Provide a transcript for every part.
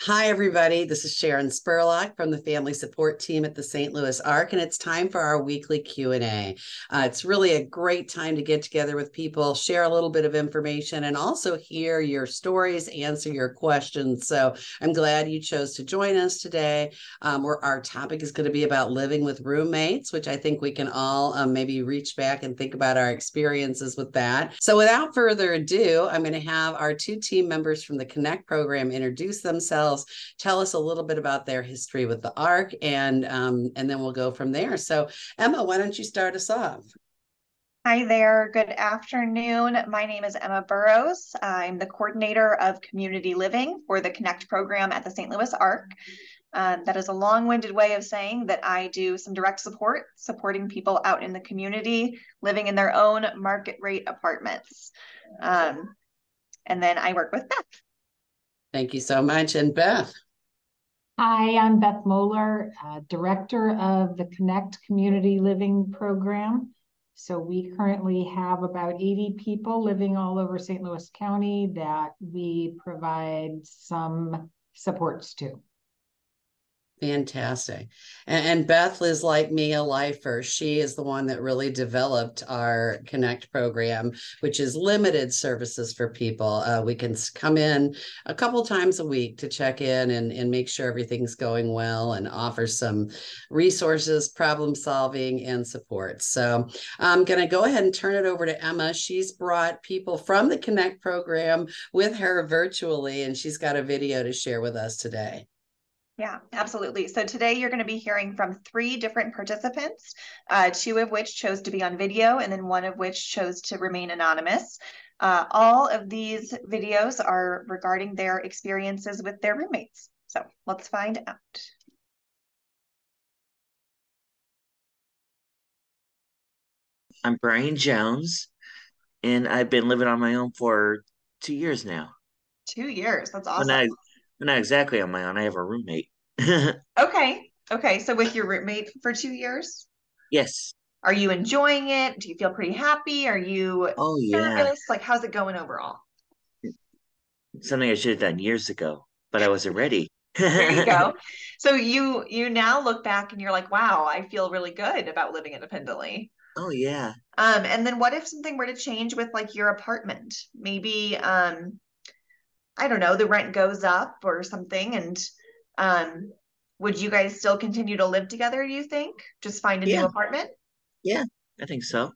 Hi, everybody. This is Sharon Spurlock from the Family Support Team at the St. Louis Arc, and it's time for our weekly Q&A. It's really a great time to get together with people, share a little bit of information, and also hear your stories, answer your questions. So I'm glad you chose to join us today. Where our topic is going to be about living with roommates, which I think we can all maybe reach back and think about our experiences with that. So without further ado, I'm going to have our two team members from the Connect program introduce themselves, tell us a little bit about their history with the ARC, and then we'll go from there. So Emma, why don't you start us off? Hi there. Good afternoon. My name is Emma Burroughs. I'm the coordinator of community living for the Connect program at the St. Louis Arc. That is a long-winded way of saying that I do some direct support, supporting people out in the community, living in their own market rate apartments. And then I work with Beth. Thank you so much. And Beth? Hi, I'm Beth Moeller, Director of the Connect Community Living Program. So we currently have about 80 people living all over St. Louis County that we provide some supports to. Fantastic. And Beth is like me, a lifer. She is the one that really developed our Connect program, which is limited services for people. We can come in a couple times a week to check in and make sure everything's going well and offer some resources, problem solving, and support. So I'm going to go ahead and turn it over to Emma. She's brought people from the Connect program with her virtually, and she's got a video to share with us today. Yeah, absolutely. So today you're going to be hearing from 3 different participants, 2 of which chose to be on video, and then 1 of which chose to remain anonymous. All of these videos are regarding their experiences with their roommates. So let's find out. I'm Brian Jones, and I've been living on my own for 2 years now. 2 years. That's But awesome. not exactly on my own. I have a roommate. Okay. Okay. So with your roommate for 2 years, Yes. are you enjoying it? Do you feel pretty happy? Are you Oh, yeah. nervous? Like, how's it going overall? Something I should have done years ago, but I wasn't ready. There you go. So you now look back and you're like, wow, I feel really good about living independently. Oh, yeah. And then what if something were to change with like your apartment? Maybe I don't know, the rent goes up or something, and um would you guys still continue to live together, do you think? Just find a new Yeah. apartment? Yeah. I think so.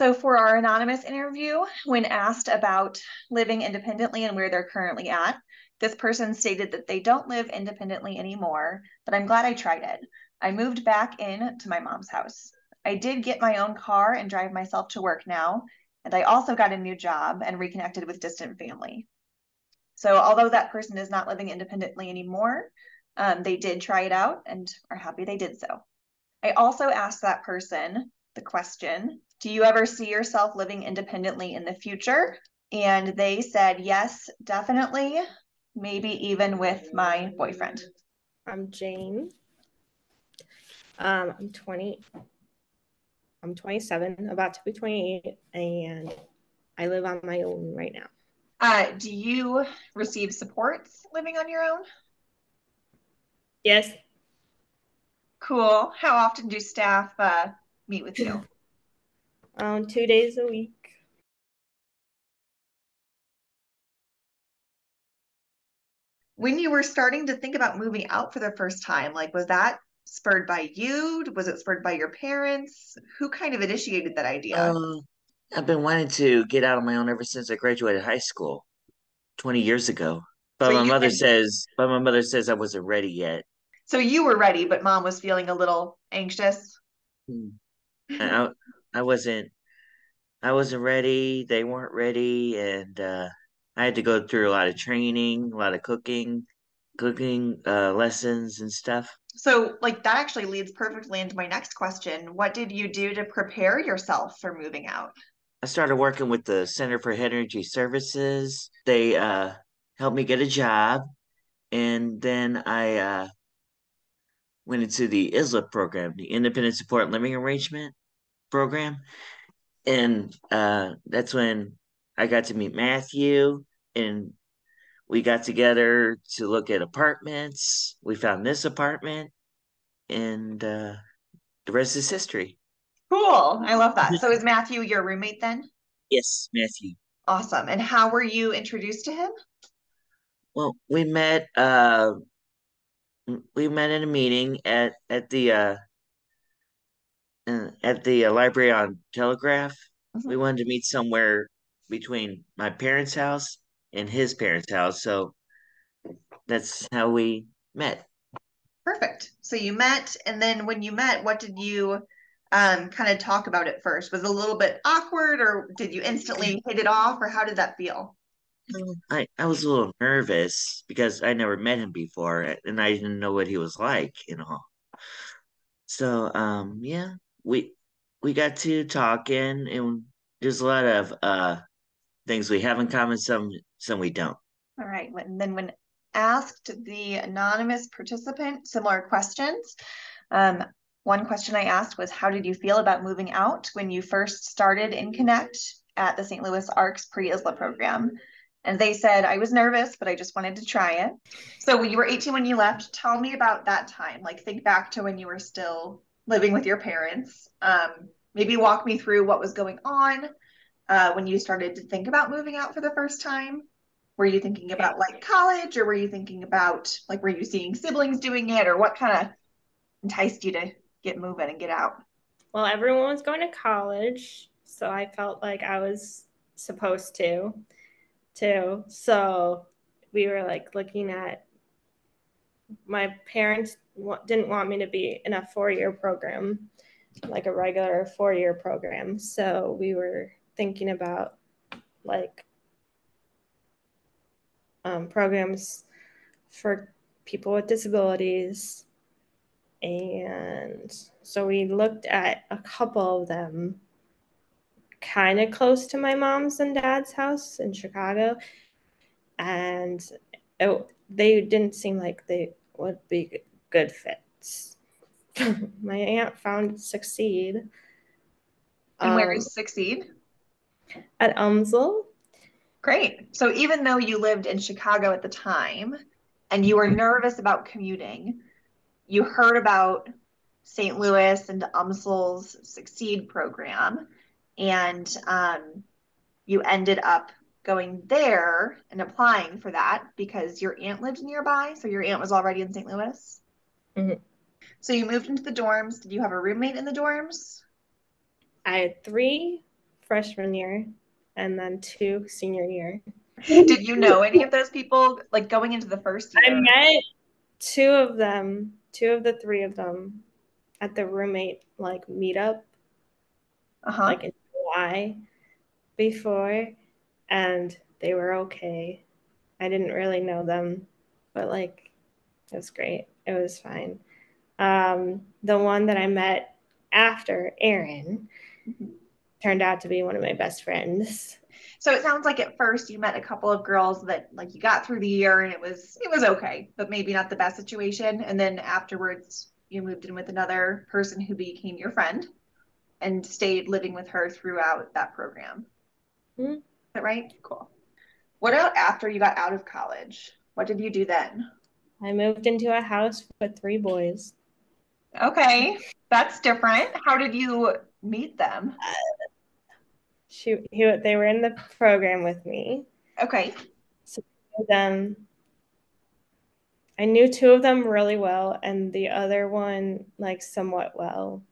So for our anonymous interview, when asked about living independently and where they're currently at, this person stated that they don't live independently anymore, but I'm glad I tried it. I moved back in to my mom's house. I did get my own car and drive myself to work now, and I also got a new job and reconnected with distant family. So although that person is not living independently anymore, they did try it out and are happy they did so. I also asked that person the question, do you ever see yourself living independently in the future? And they said, yes, definitely, maybe even with my boyfriend. I'm Jane. I'm 27, about to be 28, and I live on my own right now. Do you receive supports living on your own? Yes. Cool. How often do staff meet with you? 2 days a week. When you were starting to think about moving out for the first time, like, was that spurred by you? Was it spurred by your parents? Who kind of initiated that idea? I've been wanting to get out on my own ever since I graduated high school 20 years ago. So But my mother says I wasn't ready yet. so you were ready, but mom was feeling a little anxious. Hmm. I, I wasn't I wasn't ready. They weren't ready, and I had to go through a lot of training, a lot of cooking lessons and stuff. So, like, that actually leads perfectly into my next question. What did you do to prepare yourself for moving out? I started working with the Center for Head Energy Services. They helped me get a job, and then I went into the ISLA program, the Independent Support Living Arrangement program, and that's when I got to meet Matthew, and we got together to look at apartments. We found this apartment, and the rest is history. Cool. I love that. So is Matthew your roommate then? Yes, Matthew. Awesome. And how were you introduced to him? Well, we met in a meeting at the library on Telegraph. We wanted to meet somewhere between my parents' house and his parents' house, so that's how we met. Perfect. So you met, and then when you met, what did you kind of talk about at first? Was it a little bit awkward, or did you instantly hit it off, or how did that feel? I was a little nervous because I never met him before and I didn't know what he was like, So yeah, we got to talking and there's a lot of things we have in common, some we don't. All right. And then when asked the anonymous participant similar questions, one question I asked was, how did you feel about moving out when you first started in Connect at the St. Louis ARC's pre-ISLA program? And they said, I was nervous, but I just wanted to try it. So you were 18 when you left. Tell me about that time. Like, think back to when you were still living with your parents. Maybe walk me through what was going on when you started to think about moving out for the first time. Were you thinking about like college, or were you thinking about like, were you seeing siblings doing it, or what kind of enticed you to get moving and get out? Well, everyone was going to college, so I felt like I was supposed to too. So we were like looking at, my parents didn't want me to be in a 4-year program, like a regular 4-year program. So we were thinking about like programs for people with disabilities. And so we looked at a couple of them kind of close to my mom's and dad's house in Chicago. And they didn't seem like they would be good fits. My aunt found Succeed. And where is Succeed? At UMSL. Great. So even though you lived in Chicago at the time and you were nervous about commuting, you heard about St. Louis and UMSL's Succeed program, and you ended up going there and applying for that because your aunt lived nearby. So your aunt was already in St. Louis. Mm-hmm. So you moved into the dorms. Did you have a roommate in the dorms? I had 3 freshman year and then 2 senior year. Did you know any of those people like going into the first year? I met 2 of them, 2 of the 3 of them at the roommate like meetup, like in July before, and they were okay. I didn't really know them, but like it was great. It was fine. The one that I met after, Aaron, turned out to be one of my best friends. So it sounds like at first you met a couple of girls that like you got through the year and it was okay, but maybe not the best situation. And then afterwards you moved in with another person who became your friend and stayed living with her throughout that program. Mm-hmm. Is that right? Cool. What about after you got out of college? What did you do then? I moved into a house with 3 boys. Okay, that's different. How did you meet them? They were in the program with me. Okay. So I knew 2 of them really well, and the other one like somewhat well,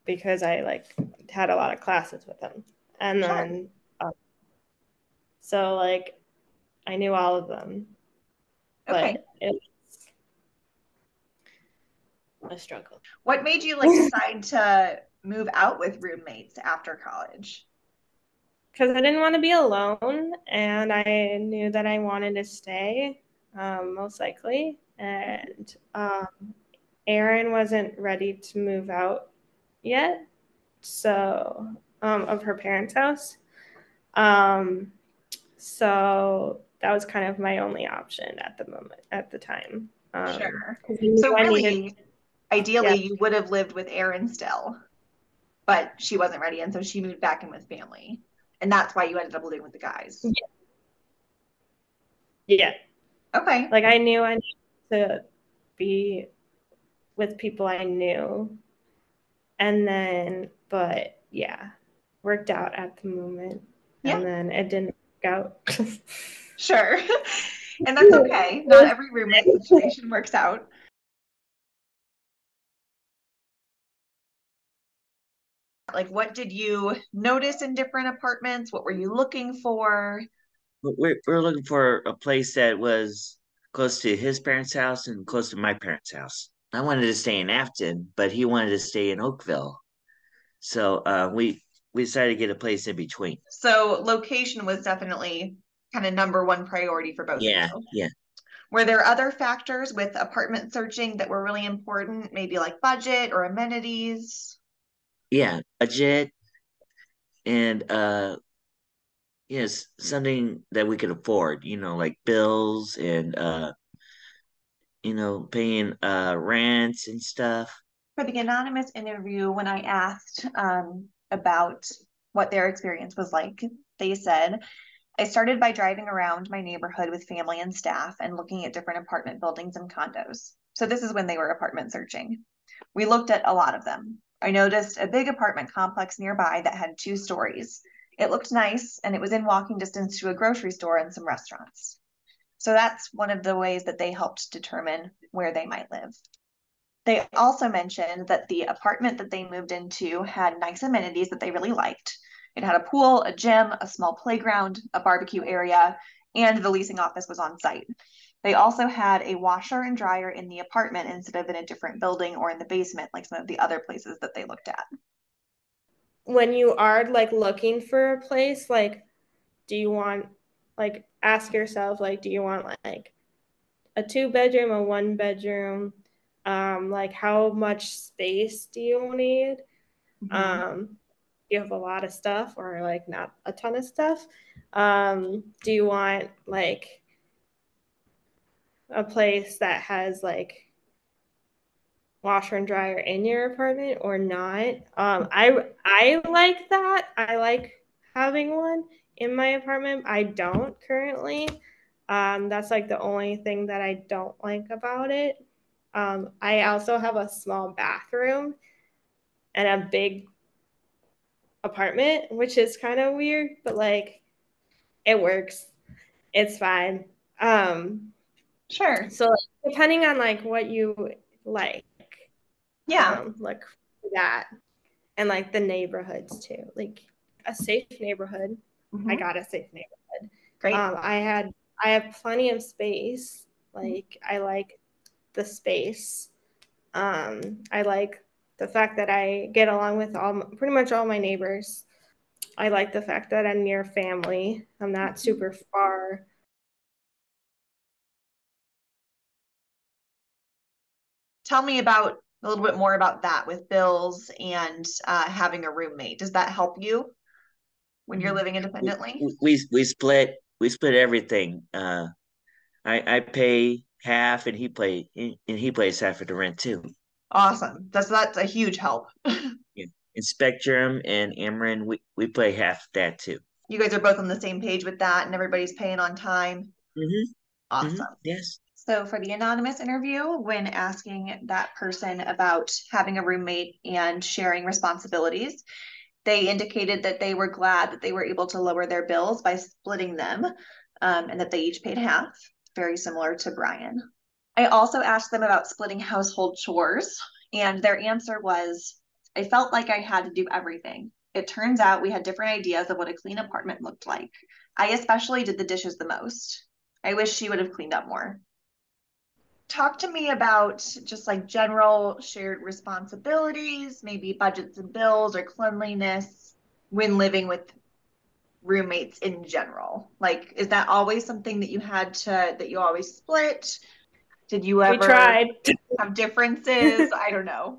because I like had a lot of classes with them. And then so like I knew all of them. Okay. But it was a struggle. What made you like decide to move out with roommates after college? Because I didn't want to be alone, and I knew that I wanted to stay, most likely. And Erin wasn't ready to move out yet, so of her parents' house. So that was kind of my only option at the time. Sure. So really, ideally, you would have lived with Erin still, but she wasn't ready, and so she moved back in with family, and that's why you ended up living with the guys. Yeah. Okay. Like I knew I needed to be with people I knew. And then, but yeah, worked out at the moment. Yeah. And then it didn't work out. Sure. And that's okay. Not every roommate situation works out. Like, what did you notice in different apartments? What were you looking for? We're looking for a place that was close to his parents' house and close to my parents' house. I wanted to stay in Afton, but he wanted to stay in Oakville. So we decided to get a place in between. So location was definitely kind of number one priority for both of you. Yeah. Were there other factors with apartment searching that were really important, maybe like budget or amenities? Yeah, budget and yes, something that we could afford, like bills and paying rents and stuff. For the anonymous interview, when I asked about what their experience was like, they said, I started by driving around my neighborhood with family and staff and looking at different apartment buildings and condos. So this is when they were apartment searching. We looked at a lot of them. I noticed a big apartment complex nearby that had 2 stories. It looked nice and it was in walking distance to a grocery store and some restaurants. So that's one of the ways that they helped determine where they might live. They also mentioned that the apartment that they moved into had nice amenities that they really liked. It had a pool, a gym, a small playground, a barbecue area, and the leasing office was on site. They also had a washer and dryer in the apartment instead of in a different building or in the basement, like some of the other places that they looked at. When you are like looking for a place, like, do you want, like, ask yourself, like, do you want like a 2-bedroom, a 1-bedroom? Like, how much space do you need? You have a lot of stuff or like not a ton of stuff? Do you want like a place that has like washer and dryer in your apartment or not? I like that. I like having one in my apartment. I don't currently. That's like the only thing that I don't like about it. I also have a small bathroom and a big apartment, which is kind of weird, but like it works. It's fine. Sure. So like, depending on like what you like, Yeah. like that, and like the neighborhoods too, like a safe neighborhood. I got a safe neighborhood. Great. I have plenty of space. Like I like the space. I like the fact that I get along with pretty much all my neighbors. I like the fact that I'm near family. I'm not super far. Tell me about a little bit more about that with bills and having a roommate. Does that help you when you're living independently? We split everything. I pay half and he pays half of the rent too. Awesome. That's a huge help. Yeah. And Spectrum and Ameren, we pay half that too. You guys are both on the same page with that and everybody's paying on time. Awesome. Yes. So for the anonymous interview, when asking that person about having a roommate and sharing responsibilities, they indicated that they were glad that they were able to lower their bills by splitting them, and that they each paid half, very similar to Brian. I also asked them about splitting household chores, and their answer was, I felt like I had to do everything. It turns out we had different ideas of what a clean apartment looked like. I especially did the dishes the most. I wish she would have cleaned up more. Talk to me about just like general shared responsibilities, maybe budgets and bills or cleanliness when living with roommates in general. Like, is that always something that you always split? Did you ever We tried. have differences? I don't know.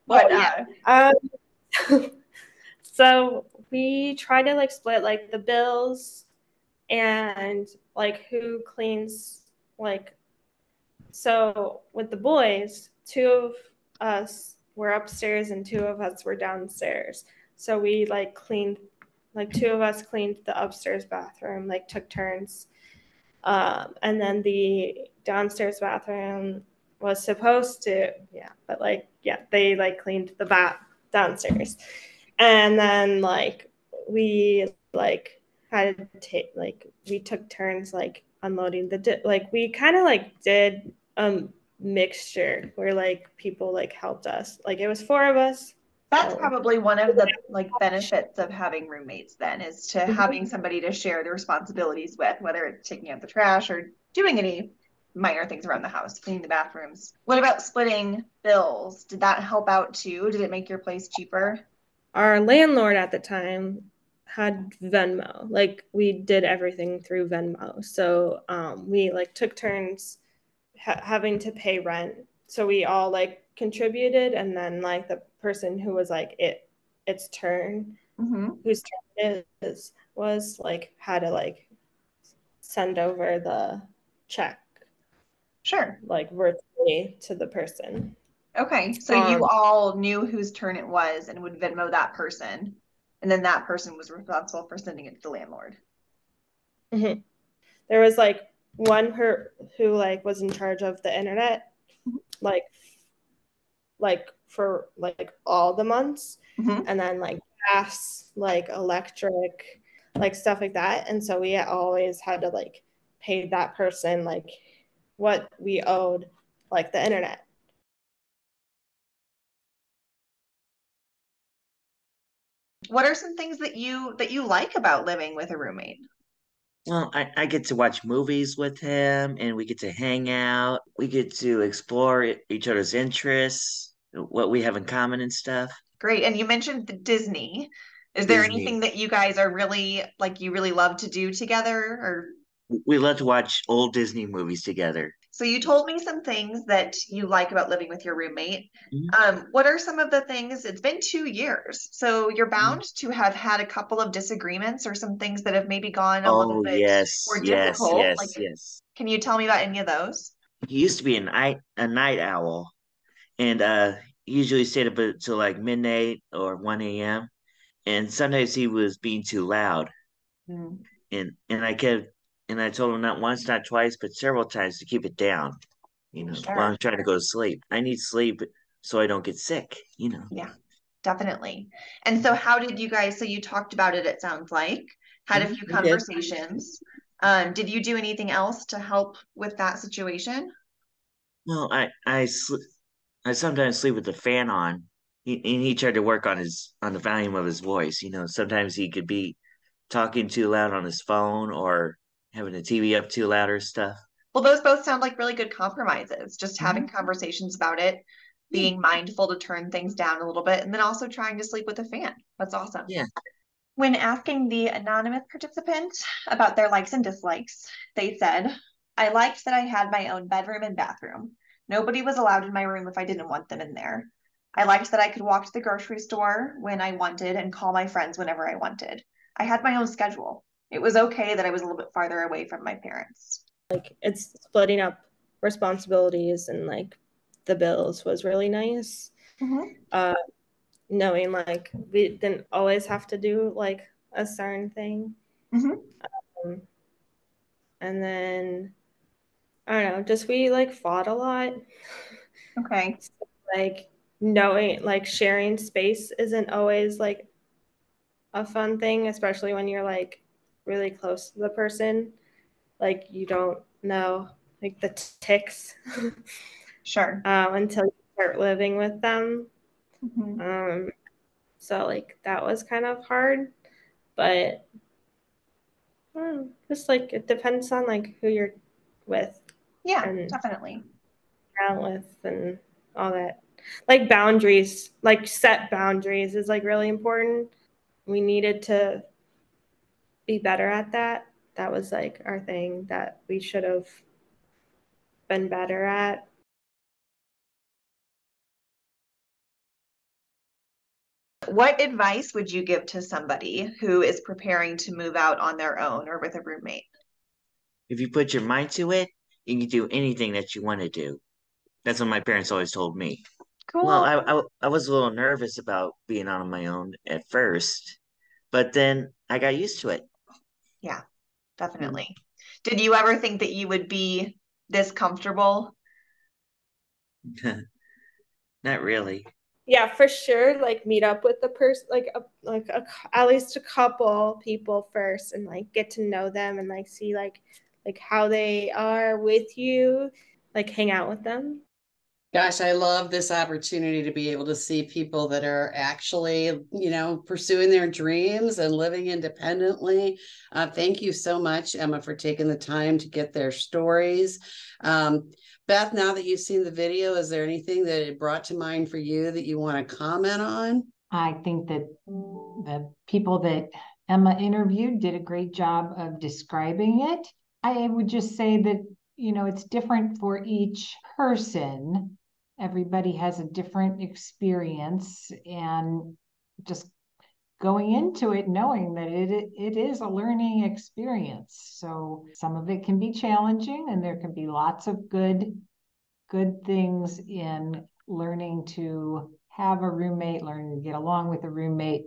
Well, yeah. So we try to like split like the bills and like who cleans, like, so with the boys, 2 of us were upstairs and 2 of us were downstairs. So we like cleaned, like 2 of us cleaned the upstairs bathroom, like took turns. And then the downstairs bathroom was supposed to, they like cleaned the bath downstairs. And then we had to take, we took turns unloading we kind of did a mixture where people helped us. It was 4 of us. That's probably one of the benefits of having roommates then, is to having somebody to share the responsibilities with, whether it's taking out the trash or doing any minor things around the house, cleaning the bathrooms. What about splitting bills? Did that help out too? Did it make your place cheaper? Our landlord at the time had Venmo. We did everything through Venmo. So we took turns having to pay rent. So we all contributed, and then the person who was its turn, whose turn it was had to send over the check. Sure. Virtually to the person. Okay, so you all knew whose turn it was and would Venmo that person, and then that person was responsible for sending it to the landlord. Mm-hmm. There was one who was in charge of the internet, for all the months, and then gas, electric, stuff like that. And so we always had to pay that person what we owed, the internet. What are some things that you like about living with a roommate? Well, I get to watch movies with him, and we get to hang out. We get to explore each other's interests, what we have in common and stuff. Great. And you mentioned the Disney. Is there anything that you guys are really you really love to do together? Or we love to watch old Disney movies together. So you told me some things that you like about living with your roommate. What are some of the things? It's been 2 years, so you're bound to have had a couple of disagreements or some things that have maybe gone a little bit more difficult. Yes. Can you tell me about any of those? He used to be a night owl, and usually stayed up until midnight or 1 a.m. And sometimes he was being too loud. And I told him not once, not twice, but several times to keep it down, while I'm trying to go to sleep. I need sleep so I don't get sick. Yeah, definitely. And so how did you guys, so you talked about it, it sounds like, had a few conversations. Did you do anything else to help with that situation? Well, I sometimes sleep with the fan on. He tried to work on the volume of his voice. Sometimes he could be talking too loud on his phone or having the TV up too loud or stuff. Well, those both sound like really good compromises. Just having conversations about it, being mindful to turn things down a little bit, and then also trying to sleep with a fan. That's awesome. Yeah. When asking the anonymous participant about their likes and dislikes, they said, I liked that I had my own bedroom and bathroom. Nobody was allowed in my room if I didn't want them in there. I liked that I could walk to the grocery store when I wanted and call my friends whenever I wanted. I had my own schedule. It was okay that I was a little bit farther away from my parents. It's splitting up responsibilities and the bills was really nice. Knowing we didn't always have to do a certain thing. And then I don't know, just we fought a lot. Okay. So, knowing sharing space isn't always a fun thing, especially when you're really close to the person. You don't know the ticks. Sure. Until you start living with them. So that was kind of hard, but just it depends on who you're with. Yeah, and definitely. Around with and all that. Boundaries, set boundaries is really important. We needed to be better at that. That was our thing that we should have been better at. What advice would you give to somebody who is preparing to move out on their own or with a roommate? If you put your mind to it, you can do anything that you want to do. That's what my parents always told me. Cool. Well, I was a little nervous about being on my own at first, but then I got used to it. Yeah, definitely. Did you ever think that you would be this comfortable? Not really. Yeah, for sure. Like meet up with the person, at least a couple people first, and like get to know them and like see like how they are with you, like hang out with them. Gosh, I love this opportunity to be able to see people that are actually, pursuing their dreams and living independently. Thank you so much, Emma, for taking the time to get their stories. Beth, now that you've seen the video, is there anything that it brought to mind for you that you want to comment on? I think that the people that Emma interviewed did a great job of describing it. I would just say that, it's different for each person. Everybody has a different experience, and just going into it knowing that it is a learning experience. So some of it can be challenging, and there can be lots of good things in learning to have a roommate, learning to get along with a roommate,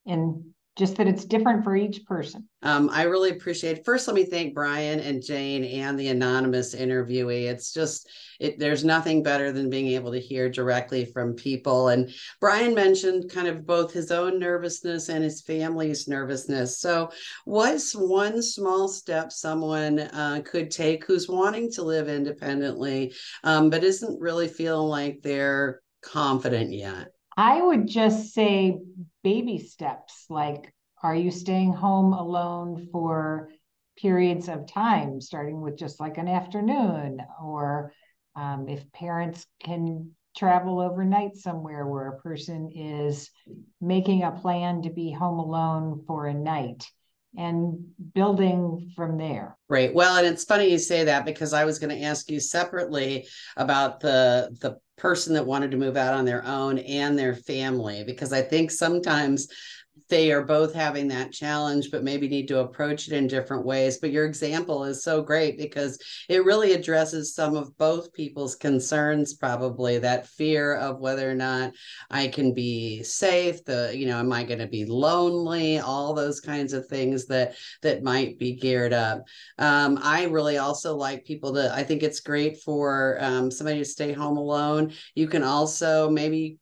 and just that it's different for each person. I really appreciate it. First, let me thank Brian and Jane and the anonymous interviewee. It's just, there's nothing better than being able to hear directly from people. And Brian mentioned kind of both his own nervousness and his family's nervousness. So what's one small step someone could take who's wanting to live independently, but isn't really feeling like they're confident yet? I would just say baby steps, like, are you staying home alone for periods of time, starting with just like an afternoon, or if parents can travel overnight somewhere where a person is making a plan to be home alone for a night, and building from there. Right. Well, and it's funny you say that, because I was going to ask you separately about the person that wanted to move out on their own and their family, because I think sometimes they are both having that challenge, but maybe need to approach it in different ways. But your example is so great because it really addresses some of both people's concerns, probably that fear of whether or not I can be safe, am I going to be lonely, all those kinds of things that might be geared up. I really also like people to, I think it's great for somebody to stay home alone. You can also maybe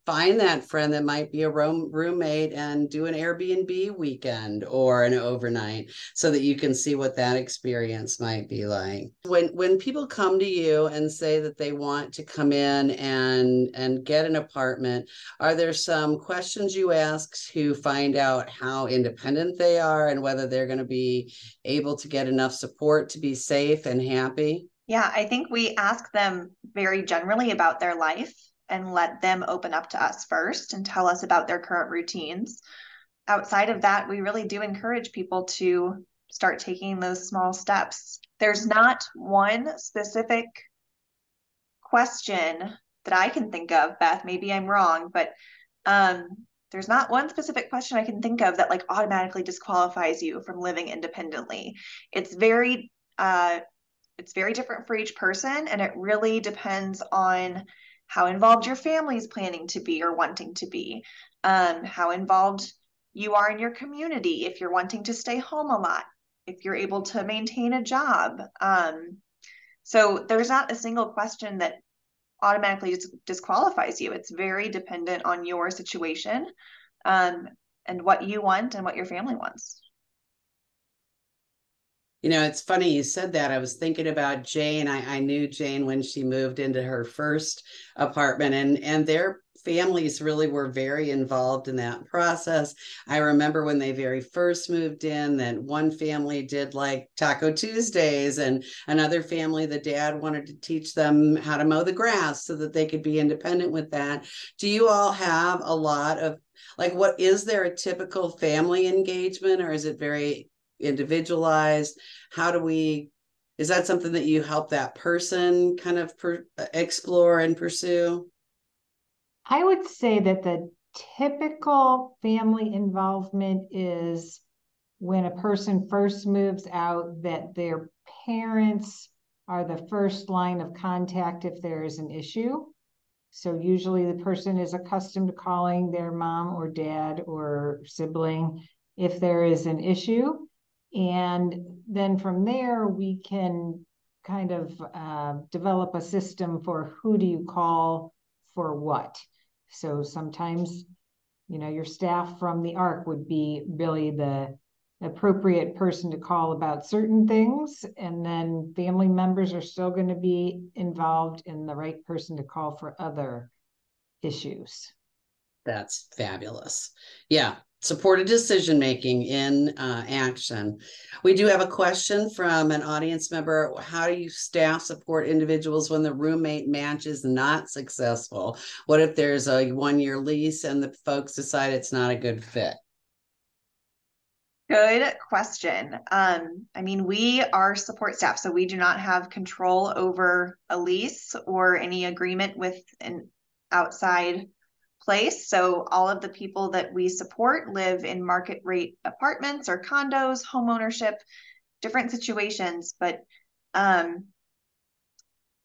find that friend that might be a roommate and do an Airbnb weekend or an overnight so that you can see what that experience might be like. When people come to you and say that they want to come in and get an apartment, are there some questions you ask to find out how independent they are and whether they're going to be able to get enough support to be safe and happy? Yeah, I think we ask them very generally about their life and let them open up to us first and tell us about their current routines. Outside of that, we really do encourage people to start taking those small steps. There's not one specific question that I can think of, Beth, maybe I'm wrong, but there's not one specific question I can think of that like automatically disqualifies you from living independently. It's very different for each person, and it really depends on how involved your family's planning to be or wanting to be, how involved you are in your community, if you're wanting to stay home a lot, if you're able to maintain a job. So there's not a single question that automatically disqualifies you. It's very dependent on your situation, and what you want and what your family wants. It's funny you said that. I was thinking about Jane. I knew Jane when she moved into her first apartment, and their families really were very involved in that process. I remember when they very first moved in, that one family did like Taco Tuesdays, and another family, the dad wanted to teach them how to mow the grass so that they could be independent with that. Do you all have a lot of, like, what is there a typical family engagement, or is it very individualized? Is that something that you help that person kind of explore and pursue? I would say that the typical family involvement is when a person first moves out, that their parents are the first line of contact if there is an issue. So usually the person is accustomed to calling their mom or dad or sibling if there is an issue. And then from there, we can kind of develop a system for who do you call for what. So sometimes, your staff from the ARC would be really the appropriate person to call about certain things. And then family members are still going to be involved in the right person to call for other issues. That's fabulous. Yeah. Supported decision-making in action. We do have a question from an audience member. How do you staff support individuals when the roommate match is not successful? What if there's a 1-year lease and the folks decide it's not a good fit? Good question. We are support staff, so we do not have control over a lease or any agreement with an outside place. So all of the people that we support live in market rate apartments or condos, home ownership, different situations, but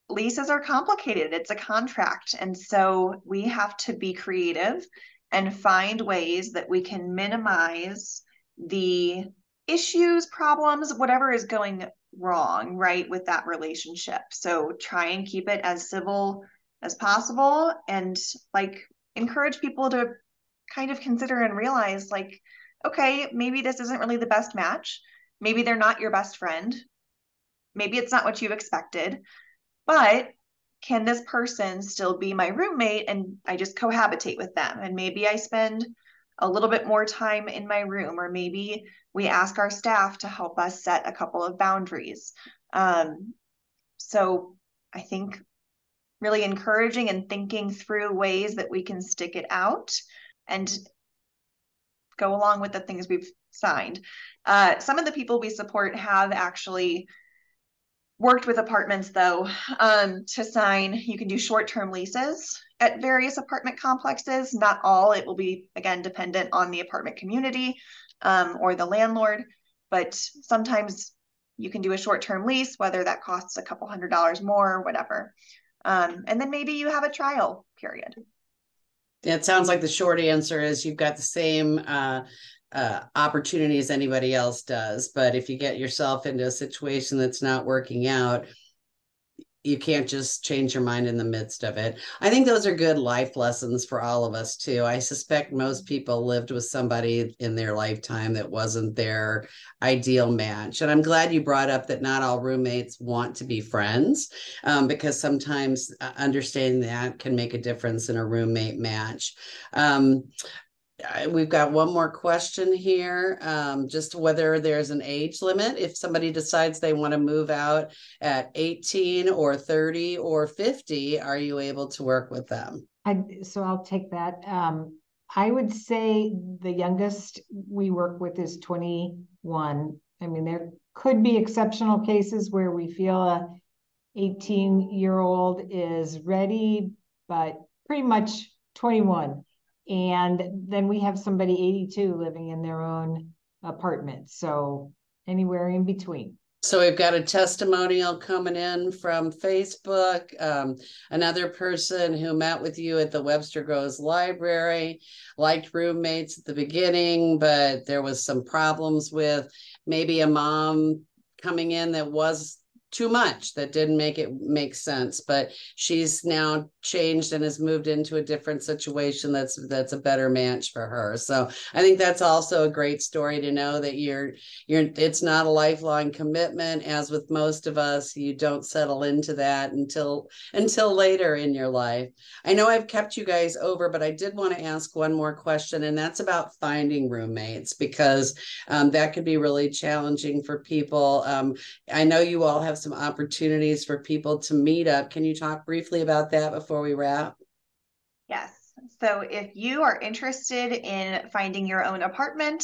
leases are complicated. It's a contract. And so we have to be creative and find ways that we can minimize the issues, problems, whatever is going wrong, right, with that relationship. So try and keep it as civil as possible, and encourage people to kind of consider and realize, okay, maybe this isn't really the best match. Maybe they're not your best friend. Maybe it's not what you expected, but can this person still be my roommate and I just cohabitate with them? And maybe I spend a little bit more time in my room, or maybe we ask our staff to help us set a couple of boundaries. So I think really encouraging and thinking through ways that we can stick it out and go along with the things we've signed. Some of the people we support have actually worked with apartments, though, to sign. You can do short-term leases at various apartment complexes. Not all. It will be, again, dependent on the apartment community or the landlord. But sometimes you can do a short-term lease, whether that costs a couple $100s more or whatever. And then maybe you have a trial period. It sounds like the short answer is you've got the same opportunity as anybody else does. But if you get yourself into a situation that's not working out, you can't just change your mind in the midst of it. I think those are good life lessons for all of us too. I suspect most people lived with somebody in their lifetime that wasn't their ideal match. And I'm glad you brought up that not all roommates want to be friends, because sometimes understanding that can make a difference in a roommate match. We've got one more question here, just whether there's an age limit. If somebody decides they want to move out at 18 or 30 or 50, are you able to work with them? So I'll take that. I would say the youngest we work with is 21. There could be exceptional cases where we feel a 18-year-old is ready, but pretty much 21. And then we have somebody 82 living in their own apartment. So anywhere in between. So we've got a testimonial coming in from Facebook. Another person who met with you at the Webster Groves Library, liked roommates at the beginning, but there was some problems with maybe a mom coming in that was too much, that didn't make sense, but she's now changed and has moved into a different situation that's a better match for her. So I think that's also a great story to know that it's not a lifelong commitment. As with most of us, you don't settle into that until later in your life. I know I've kept you guys over, but I did want to ask one more question, and that's about finding roommates, because that could be really challenging for people. I know you all have some opportunities for people to meet up. Can you talk briefly about that before we wrap? Yes. So if you are interested in finding your own apartment,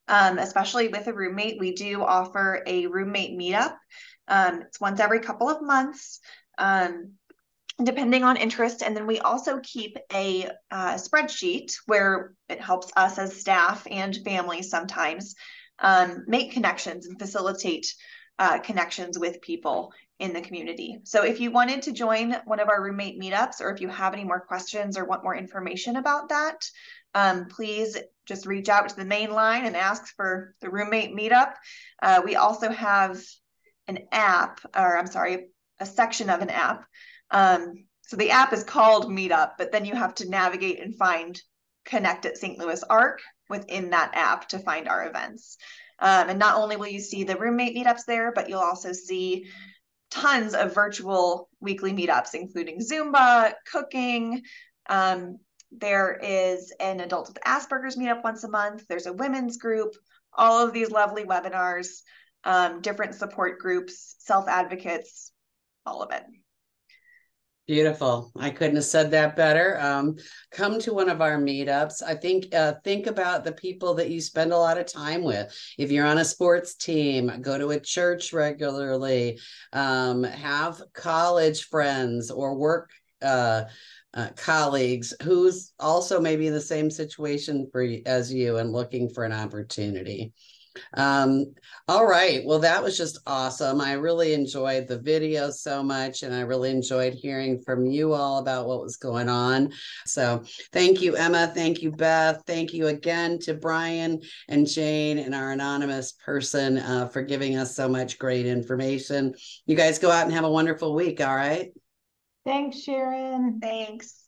especially with a roommate, we do offer a roommate meetup. It's once every couple of months, depending on interest. And then we also keep a spreadsheet where it helps us as staff and families sometimes make connections and facilitate connections with people in the community. So if you wanted to join one of our roommate meetups, or if you have any more questions or want more information about that, please just reach out to the main line and ask for the roommate meetup. We also have an app, or I'm sorry, a section of an app. So the app is called Meetup, but then you have to navigate and find Connect at St. Louis ARC within that app to find our events. And not only will you see the roommate meetups there, but you'll also see tons of virtual weekly meetups, including Zumba, cooking. There is an adult with Asperger's meetup once a month. There's a women's group, all of these lovely webinars, different support groups, self-advocates, all of it. Beautiful. I couldn't have said that better. Come to one of our meetups. I think about the people that you spend a lot of time with. If you're on a sports team, go to a church regularly, have college friends or work colleagues who's also maybe in the same situation as you and looking for an opportunity. All right. Well, that was just awesome. I really enjoyed the video so much, and I really enjoyed hearing from you all about what was going on. So thank you, Emma. Thank you, Beth. Thank you again to Brian and Jane and our anonymous person for giving us so much great information. You guys go out and have a wonderful week. All right. Thanks, Sharon. Thanks.